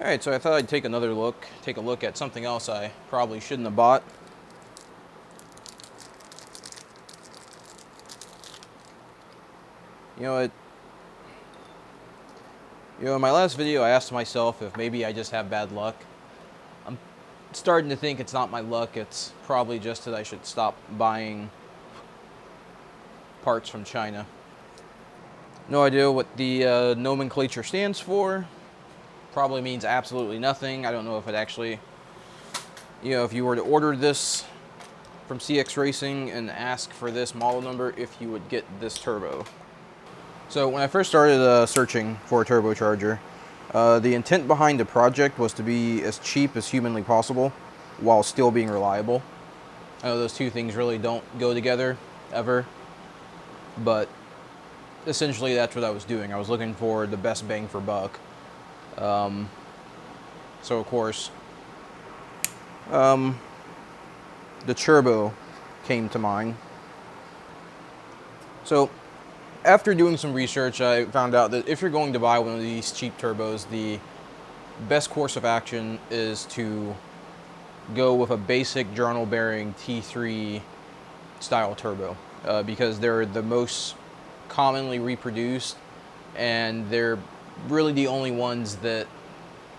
Alright, so I thought I'd take a look at something else I probably shouldn't have bought. You know, in my last video I asked myself if maybe I just have bad luck. I'm starting to think it's not my luck, it's probably just that I should stop buying parts from China. No idea what the nomenclature stands for. Probably means absolutely nothing. I don't know if it actually, if you were to order this from CXracing and ask for this model number, if you would get this turbo. So when I first started searching for a turbocharger, the intent behind the project was to be as cheap as humanly possible while still being reliable. I know those two things really don't go together ever, but essentially that's what I was doing. I was looking for the best bang for buck. So of course, the turbo came to mind. So after doing some research, I found out that if you're going to buy one of these cheap turbos, the best course of action is to go with a basic journal bearing T3 style turbo, because they're the most commonly reproduced, and they're really the only ones that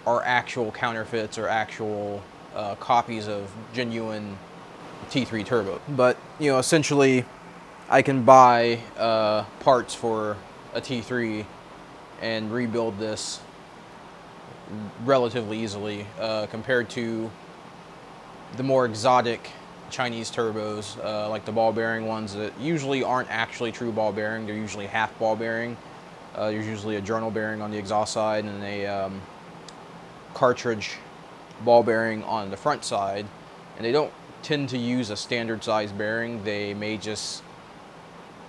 are actual counterfeits or actual copies of genuine T3 turbo. But essentially I can buy parts for a T3 and rebuild this relatively easily compared to the more exotic Chinese turbos, like the ball bearing ones that usually aren't actually true ball bearing. They're usually half ball bearing. There's usually a journal bearing on the exhaust side and a cartridge ball bearing on the front side, and they don't tend to use a standard size bearing. They may just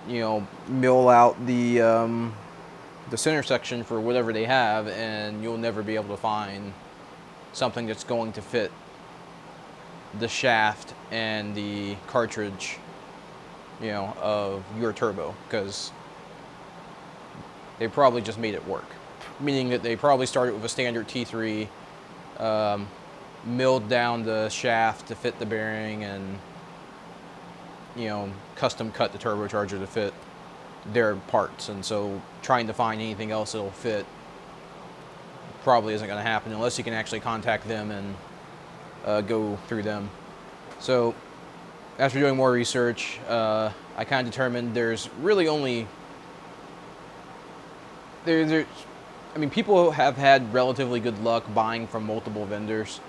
mill out the center section for whatever they have, and you'll never be able to find something that's going to fit the shaft and the cartridge of your turbo, because they probably just made it work. Meaning that they probably started with a standard T3, milled down the shaft to fit the bearing, and custom cut the turbocharger to fit their parts. And so trying to find anything else that'll fit probably isn't going to happen unless you can actually contact them and go through them. So after doing more research, I kind of determined there's really only people have had relatively good luck buying from multiple vendors.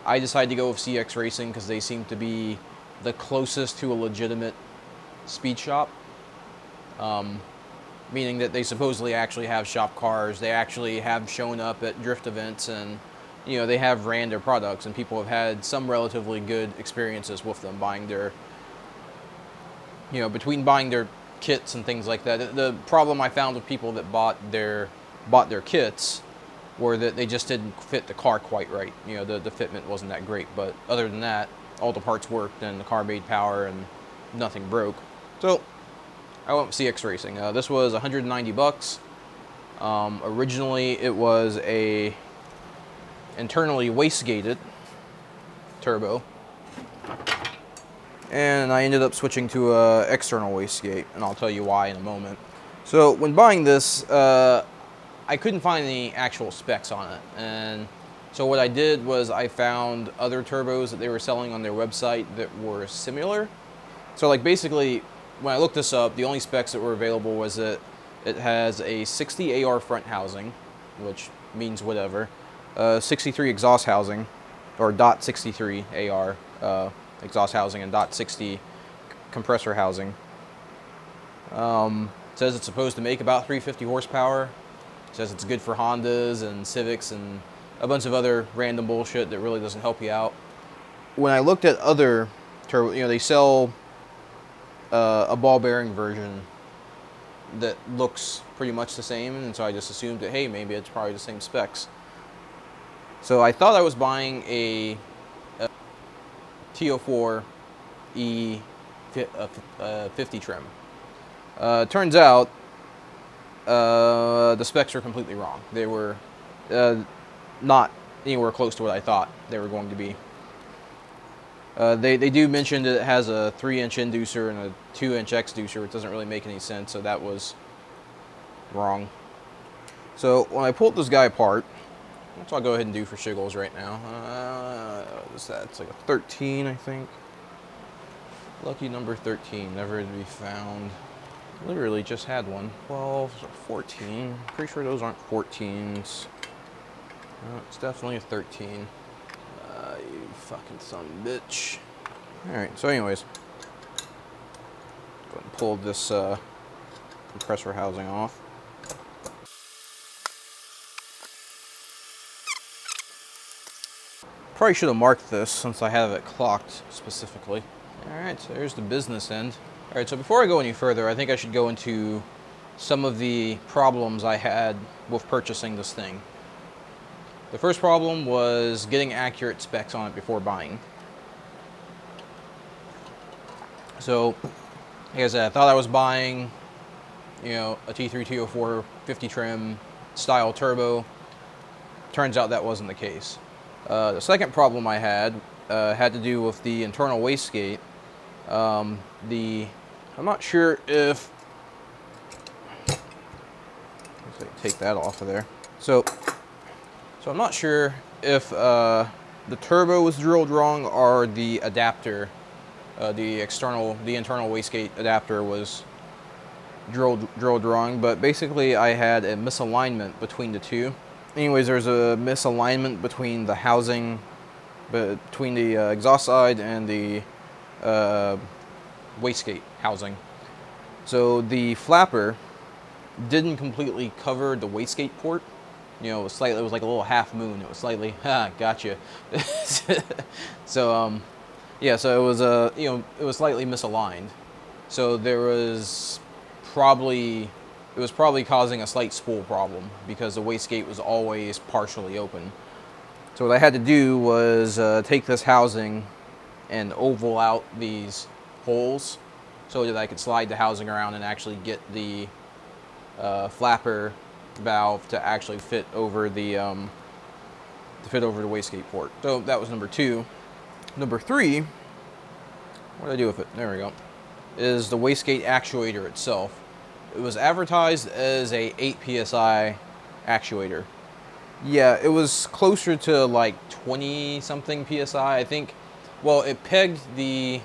I decided to go with CXracing because they seem to be the closest to a legitimate speed shop. Meaning that they supposedly actually have shop cars. They actually have shown up at drift events, and they have ran their products, and people have had some relatively good experiences with them buying their, between buying their kits and things like that. The problem I found with people that bought their kits were that they just didn't fit the car quite right. The fitment wasn't that great, but other than that, all the parts worked and the car made power and nothing broke. So I went with CXracing. This was 190 bucks. Originally it was a internally wastegated turbo, and I ended up switching to a external wastegate, and I'll tell you why in a moment. So when buying this, I couldn't find any actual specs on it, and so what I did was I found other turbos that they were selling on their website that were similar. So like basically, when I looked this up, the only specs that were available was that it has a 60 AR front housing, which means whatever, 63 exhaust housing, or .63 AR exhaust housing, and .60 compressor housing. It says it's supposed to make about 350 horsepower. It says it's good for Hondas and Civics and a bunch of other random bullshit that really doesn't help you out. When I looked at other turbo, they sell a ball bearing version that looks pretty much the same, and so I just assumed that, hey, maybe it's probably the same specs. So I thought I was buying a T04E 50 trim. Turns out the specs are completely wrong. They were not anywhere close to what I thought they were going to be. They do mention that it has a 3-inch inducer and a 2-inch exducer, which doesn't really make any sense, so that was wrong. So when I pulled this guy apart, that's what I'll go ahead and do for shiggles right now. What's that? It's like a 13, I think. Lucky number 13, never to be found. Literally just had one. 12, 14. Pretty sure those aren't 14s. No, it's definitely a 13. You fucking son of a bitch. Alright, so anyways. Go ahead and pull this compressor housing off. Probably should have marked this since I have it clocked specifically. Alright, so there's the business end. Alright, so before I go any further, I think I should go into some of the problems I had with purchasing this thing. The first problem was getting accurate specs on it before buying. So, like I said, I thought I was buying, you know, a T3 T04 50 trim style turbo. Turns out that wasn't the case. The second problem I had to do with the internal wastegate. I'm not sure if, let's take that off of there. So I'm not sure if the turbo was drilled wrong or the adapter, the internal wastegate adapter was drilled wrong. But basically, I had a misalignment between the two. Anyways, there's a misalignment between the housing, between the exhaust side and the wastegate housing. So the flapper didn't completely cover the wastegate port. You know, it was like a little half moon. It was slightly, gotcha. So, yeah, so it was, it was slightly misaligned. So it was probably causing a slight spool problem because the wastegate was always partially open. So what I had to do was take this housing and oval out these holes so that I could slide the housing around and actually get the flapper valve to actually fit over the wastegate port. So that was number 2. Number 3, what did I do with it? There we go. Is the wastegate actuator itself. It was advertised as a 8 psi actuator. Yeah, it was closer to like 20 something psi, I think. Well, it pegged the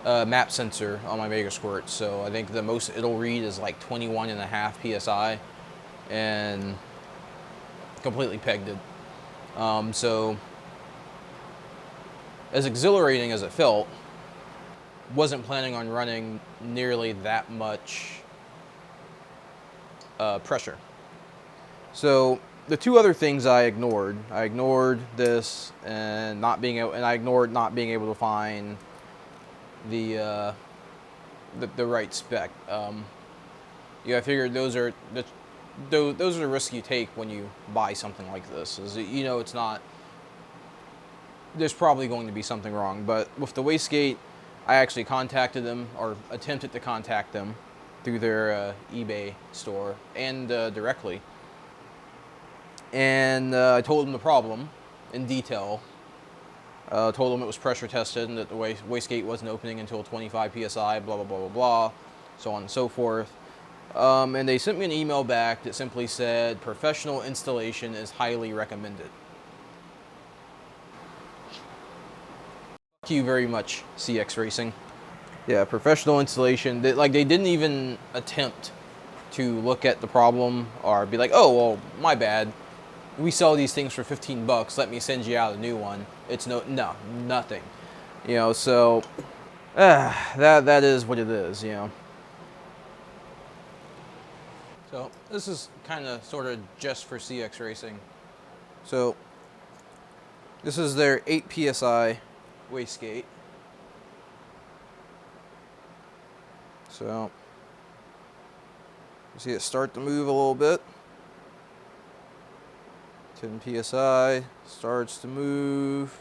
map sensor on my ESCORT, so I think the most it'll read is like 21.5 psi, and completely pegged it. So as exhilarating as it felt, wasn't planning on running nearly that much pressure. So the two other things I ignored this and I ignored not being able to find the right spec. Yeah, I figured those are the risks you take when you buy something like this. Is, you know, it's not. There's probably going to be something wrong, but with the wastegate, I actually contacted them or attempted to contact them through their eBay store and directly. And I told them the problem in detail. Told them it was pressure tested and that the wastegate wasn't opening until 25 psi, blah, blah, blah, blah, blah, so on and so forth. And they sent me an email back that simply said, professional installation is highly recommended. Thank you very much, CXracing. Yeah, professional installation. They didn't even attempt to look at the problem or be like, oh, well, my bad. We sell these things for 15 bucks. Let me send you out a new one. It's nothing. You know, so that is what it is, you know. So this is kind of sort of just for CXracing. So this is their 8 psi wastegate. So you see it start to move a little bit. 10 psi, starts to move.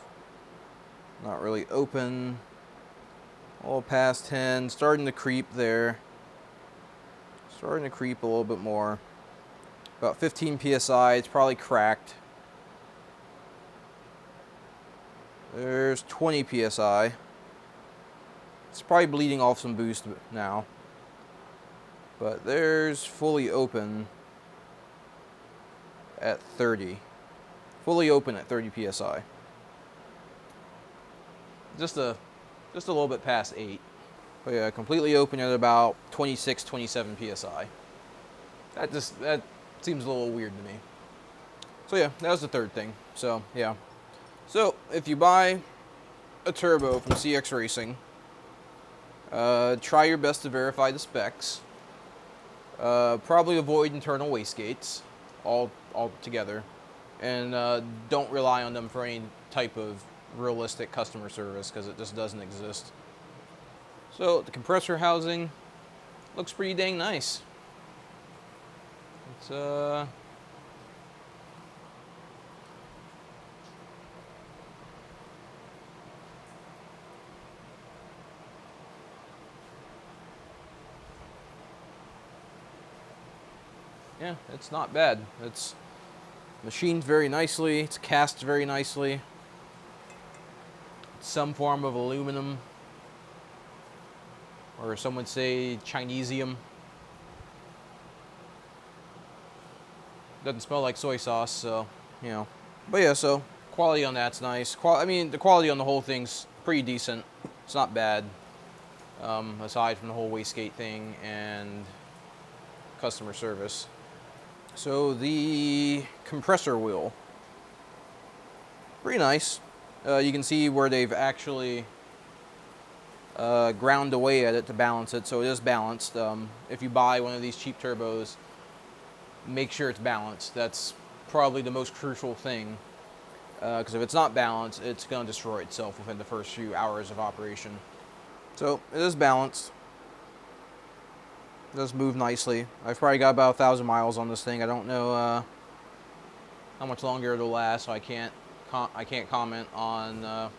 Not really open. All past 10, starting to creep there. Starting to creep a little bit more. About 15 psi, it's probably cracked. There's 20 psi. It's probably bleeding off some boost now. But there's fully open at 30. Fully open at 30 psi. Just a little bit past 8. But yeah, completely open at about 26, 27 psi. That seems a little weird to me. So yeah, that was the third thing. So yeah. So if you buy a turbo from CXracing, try your best to verify the specs. Probably avoid internal wastegates altogether, and don't rely on them for any type of realistic customer service, because it just doesn't exist. So the compressor housing looks pretty dang nice. It's yeah, it's not bad. It's machined very nicely. It's cast very nicely. It's some form of aluminum, or some would say Chinesium. Doesn't smell like soy sauce, so, you know. But yeah, so quality on that's nice. I mean, the quality on the whole thing's pretty decent. It's not bad, aside from the whole wastegate thing and customer service. So the compressor wheel, pretty nice. You can see where they've actually ground away at it to balance it, so it is balanced. If you buy one of these cheap turbos, make sure it's balanced. That's probably the most crucial thing, because if it's not balanced, it's going to destroy itself within the first few hours of operation. So it is balanced. It does move nicely. I've probably got about 1,000 miles on this thing. I don't know how much longer it'll last, so I can't comment on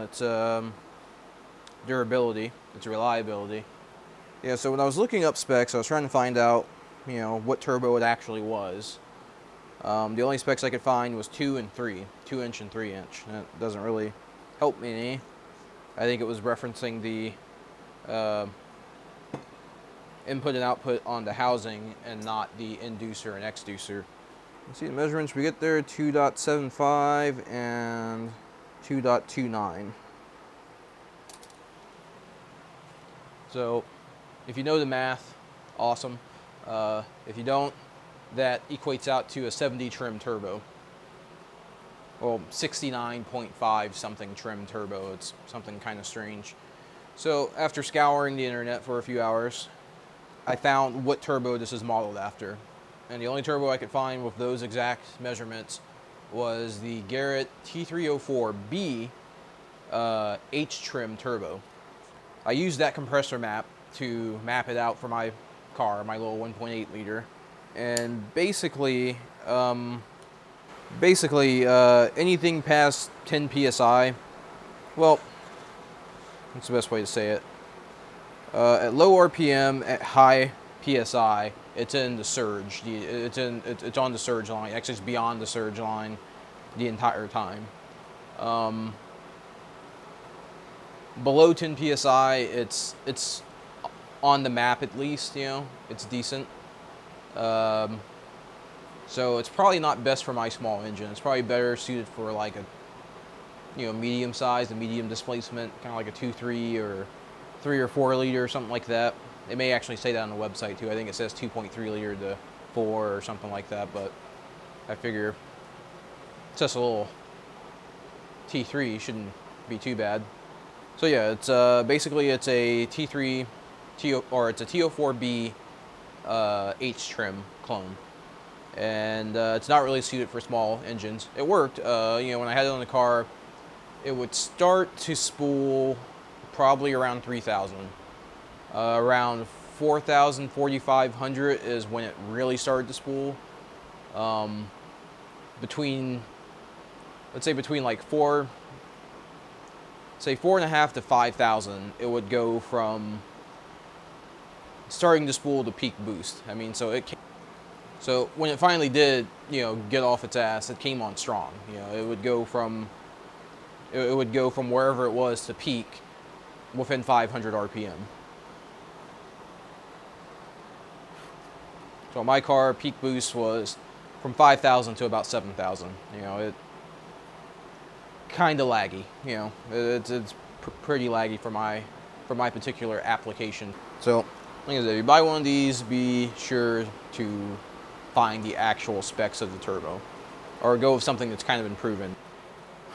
its durability, its reliability. Yeah, so when I was looking up specs, I was trying to find out, you know, what turbo it actually was. The only specs I could find was 2 and 3, 2-inch and 3-inch. That doesn't really help me any. I think it was referencing the input and output on the housing and not the inducer and exducer. You see the measurements we get there, 2.75 and 2.29. So if you know the math, awesome. If you don't, that equates out to a 70 trim turbo. Well, 69.5 something trim turbo. It's something kind of strange. So after scouring the internet for a few hours, I found what turbo this is modeled after. And the only turbo I could find with those exact measurements was the Garrett T304B H-trim turbo. I used that compressor map to map it out for my car, my little 1.8 liter. And basically, anything past 10 psi, well, that's the best way to say it. At low RPM, at high PSI, it's in the surge. It's on the surge line. Actually, it's beyond the surge line the entire time. Below 10 psi, it's on the map at least. You know, it's decent. So it's probably not best for my small engine. It's probably better suited for like a, you know, medium size, a medium displacement, kind of like a 2.3 or 3 or 4 liter or something like that. It may actually say that on the website too. I think it says 2.3 liter to 4 or something like that, but I figure it's just a little T3, shouldn't be too bad. So yeah, it's basically it's a T3 it's a T04B H trim clone, and it's not really suited for small engines. It worked, you know, when I had it on the car, it would start to spool probably around 3,000. Around 4,000, 4,500 is when it really started to spool. Let's say between like 4.5 to 5,000, it would go from starting to spool to peak boost. I mean, so when it finally did, you know, get off its ass, it came on strong. You know, it would go from it would go from wherever it was to peak within 500 RPM. So my car peak boost was from 5,000 to about 7,000. You know, it kind of laggy. You know, it's pretty laggy for my particular application. So, like I said, if you buy one of these, be sure to find the actual specs of the turbo, or go with something that's kind of been proven.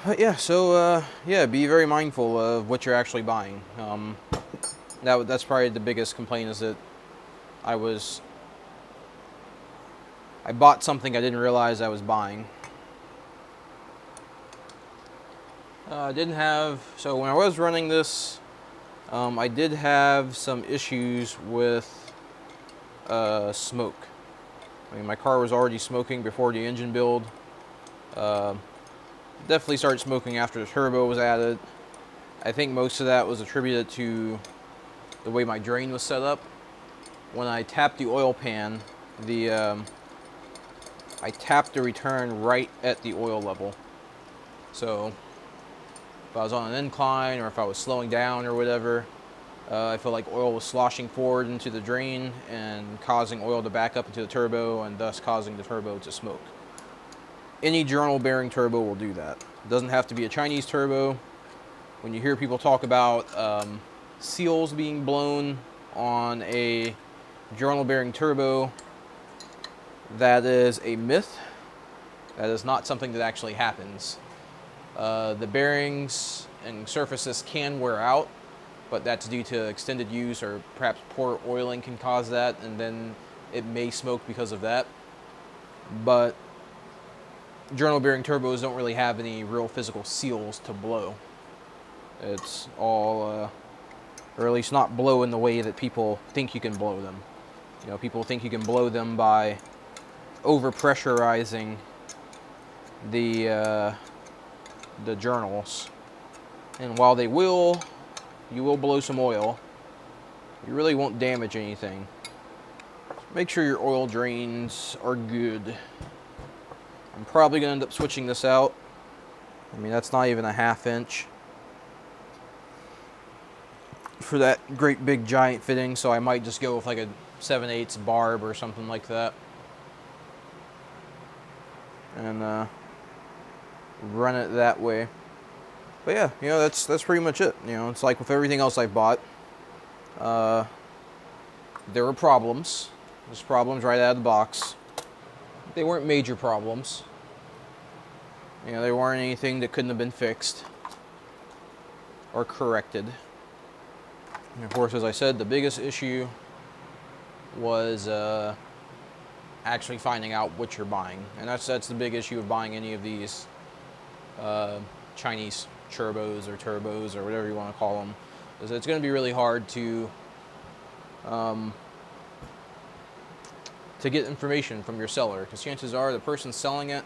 But yeah, so yeah, be very mindful of what you're actually buying. That's probably the biggest complaint, is that I bought something I didn't realize I was buying. So when I was running this, I did have some issues with smoke. I mean, my car was already smoking before the engine build. Definitely started smoking after the turbo was added. I think most of that was attributed to the way my drain was set up. When I tapped the oil pan, I tapped the return right at the oil level. So if I was on an incline, or if I was slowing down or whatever, I felt like oil was sloshing forward into the drain and causing oil to back up into the turbo, and thus causing the turbo to smoke. Any journal bearing turbo will do that. It doesn't have to be a Chinese turbo. When you hear people talk about seals being blown on a journal bearing turbo, that is a myth. That is not something that actually happens. The bearings and surfaces can wear out, but that's due to extended use, or perhaps poor oiling can cause that, and then it may smoke because of that. But journal bearing turbos don't really have any real physical seals to blow. It's all, or at least not blow in the way that people think you can blow them. You know, people think you can blow them by over-pressurizing the journals. And while you will blow some oil, you really won't damage anything. Make sure your oil drains are good. I'm probably going to end up switching this out. I mean, that's not even a 1/2 inch for that great big giant fitting, so I might just go with like a 7/8 barb or something like that, and run it that way. But yeah, you know, that's pretty much it. You know, it's like with everything else I've bought. There were problems. There's problems right out of the box. They weren't major problems. You know, they weren't anything that couldn't have been fixed or corrected. And of course, as I said, the biggest issue was actually finding out what you're buying. And that's the big issue of buying any of these Chinese turbos or whatever you want to call them, is it's going to be really hard to get information from your seller, because chances are the person selling it,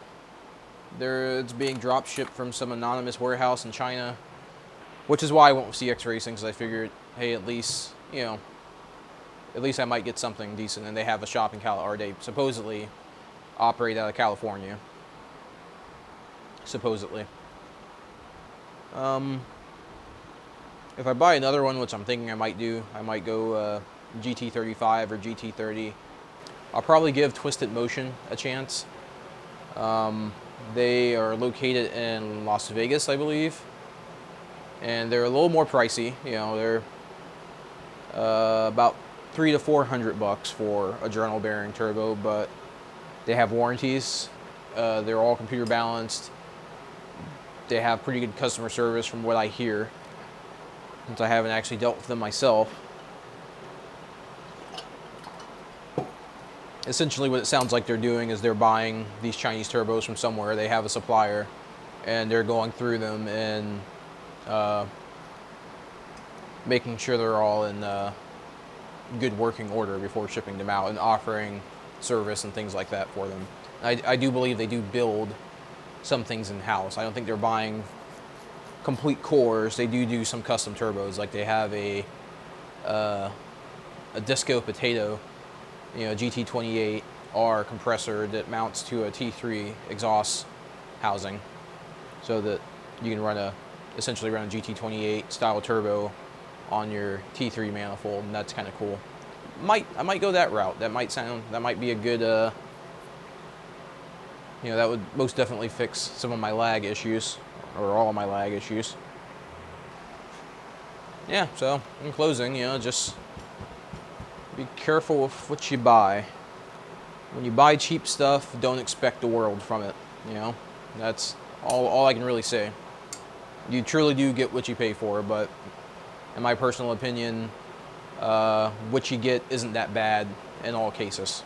it's being drop shipped from some anonymous warehouse in China, which is why I went with CXracing, because I figured, hey, at least I might get something decent, and they have a shop in or they supposedly operate out of California. Supposedly. If I buy another one, which I'm thinking I might do, I might go GT35 or GT30. I'll probably give Twisted Motion a chance. They are located in Las Vegas, I believe, and they're a little more pricey. You know, they're about $300 to $400 for a journal bearing turbo, but they have warranties. They're all computer balanced. They have pretty good customer service from what I hear, since I haven't actually dealt with them myself. Essentially what it sounds like they're doing is they're buying these Chinese turbos from somewhere. They have a supplier, and they're going through them and making sure they're all in good working order before shipping them out, and offering service and things like that for them. I do believe they do build some things in-house. I don't think they're buying complete cores. They do some custom turbos, like they have a Disco Potato, you know, GT28R compressor that mounts to a T3 exhaust housing, so that you can run a essentially run a GT28 style turbo on your T3 manifold, and that's kind of cool. I might go that route. That might be a good, you know, that would most definitely fix some of my lag issues, or all of my lag issues. Yeah, so in closing, you know, just be careful with what you buy. When you buy cheap stuff, don't expect the world from it, you know? That's all I can really say. You truly do get what you pay for, but in my personal opinion, what you get isn't that bad in all cases.